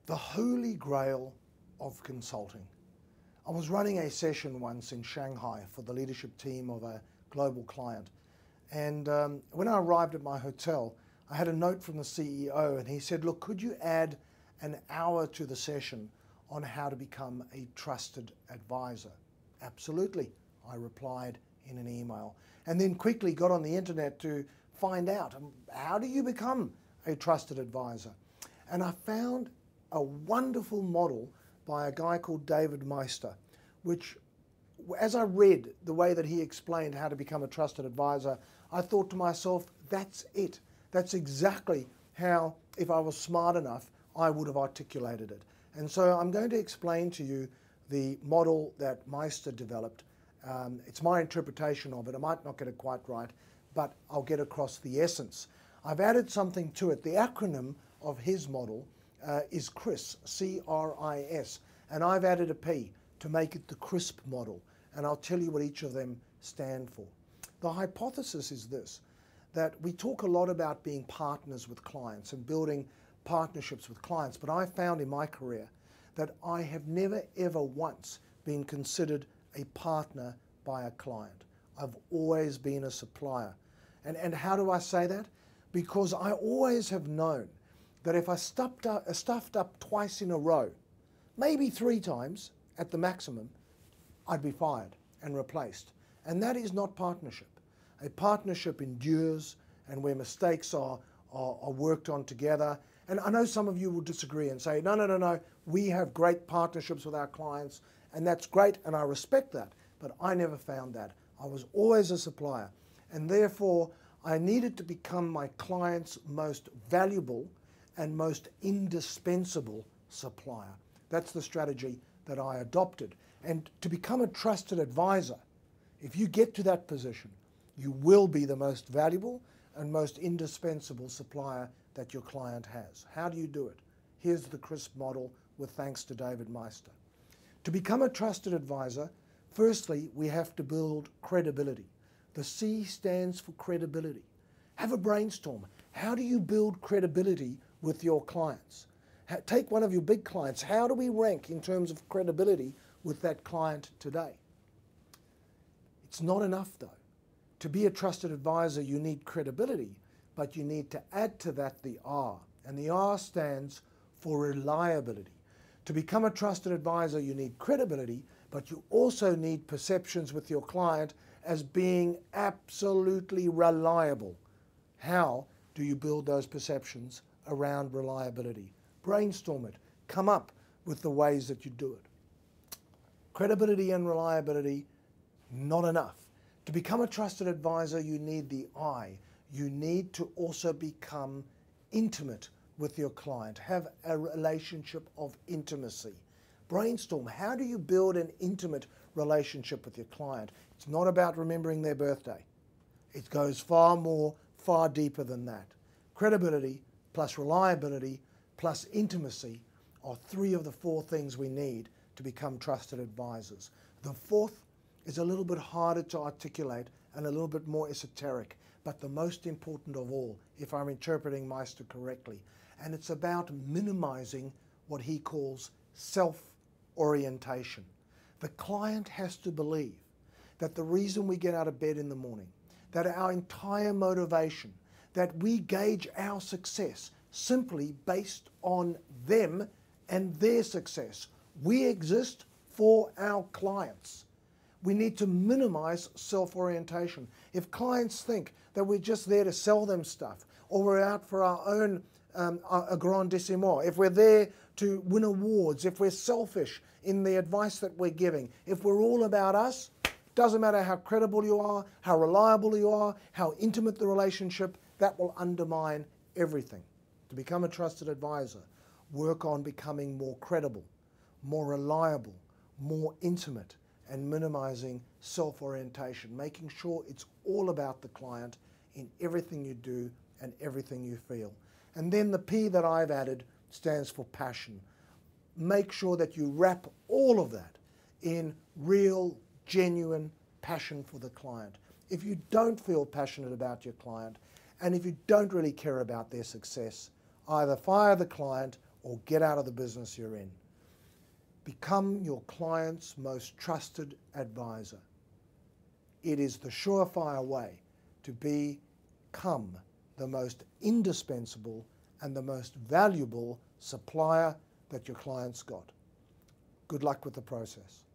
The holy grail of consulting. I was running a session once in Shanghai for the leadership team of a global client. And when I arrived at my hotel, I had a note from the CEO and he said, look, could you add an hour to the session on how to become a trusted advisor? Absolutely, I replied in an email. And then quickly got on the internet to find out, how do you become a trusted advisor? And I found a wonderful model by a guy called David Meister, which, as I read the way that he explained how to become a trusted advisor, I thought to myself, that's it. That's exactly how, if I was smart enough, I would have articulated it. And so I'm going to explain to you the model that Meister developed. It's my interpretation of it. I might not get it quite right, but I'll get across the essence. I've added something to it. The acronym of his model is CRIS, C-R-I-S, and I've added a P to make it the CRISP model, and I'll tell you what each of them stand for. The hypothesis is this, that we talk a lot about being partners with clients and building partnerships with clients, but I found in my career that I have never ever once been considered a partner by a client. I've always been a supplier. And how do I say that? Because I always have known that if I stuffed up twice in a row, maybe 3 times at the maximum, I'd be fired and replaced. And that is not partnership. A partnership endures, and where mistakes are worked on together. And I know some of you will disagree and say, no, we have great partnerships with our clients, and that's great, and I respect that, but I never found that. I was always a supplier, and therefore I needed to become my client's most valuable and most indispensable supplier. That's the strategy that I adopted. And to become a trusted advisor, if you get to that position, you will be the most valuable and most indispensable supplier that your client has. How do you do it? Here's the CRISP model with thanks to David Meister. To become a trusted advisor, firstly, we have to build credibility. The C stands for credibility. Have a brainstorm. How do you build credibility with your clients? Take one of your big clients. How do we rank in terms of credibility with that client today? It's not enough, though. To be a trusted advisor, you need credibility, but you need to add to that the R, and the R stands for reliability. To become a trusted advisor, you need credibility, but you also need perceptions with your client as being absolutely reliable. How do you build those perceptions around reliability? Brainstorm it. Come up with the ways that you do it. Credibility and reliability, not enough. To become a trusted advisor, you need the I. You need to also become intimate with your client. Have a relationship of intimacy. Brainstorm. How do you build an intimate relationship with your client? It's not about remembering their birthday. It goes far deeper than that. Credibility plus reliability plus intimacy are 3 of the 4 things we need to become trusted advisors. The 4th is a little bit harder to articulate and a little bit more esoteric, but the most important of all, if I'm interpreting Meister correctly. And it's about minimizing what he calls self-orientation. The client has to believe that the reason we get out of bed in the morning, that our entire motivation, that we gauge our success simply based on them and their success. We exist for our clients. We need to minimize self-orientation. If clients think that we're just there to sell them stuff, or we're out for our own aggrandissement, if we're there to win awards, if we're selfish in the advice that we're giving, if we're all about us, doesn't matter how credible you are, how reliable you are, how intimate the relationship, that will undermine everything. To become a trusted advisor, work on becoming more credible, more reliable, more intimate, and minimizing self-orientation, making sure it's all about the client in everything you do and everything you feel. And then the P that I've added stands for passion. Make sure that you wrap all of that in real, genuine passion for the client. If you don't feel passionate about your client, and if you don't really care about their success, either fire the client or get out of the business you're in. Become your client's most trusted advisor. It is the surefire way to become the most indispensable and the most valuable supplier that your client's got. Good luck with the process.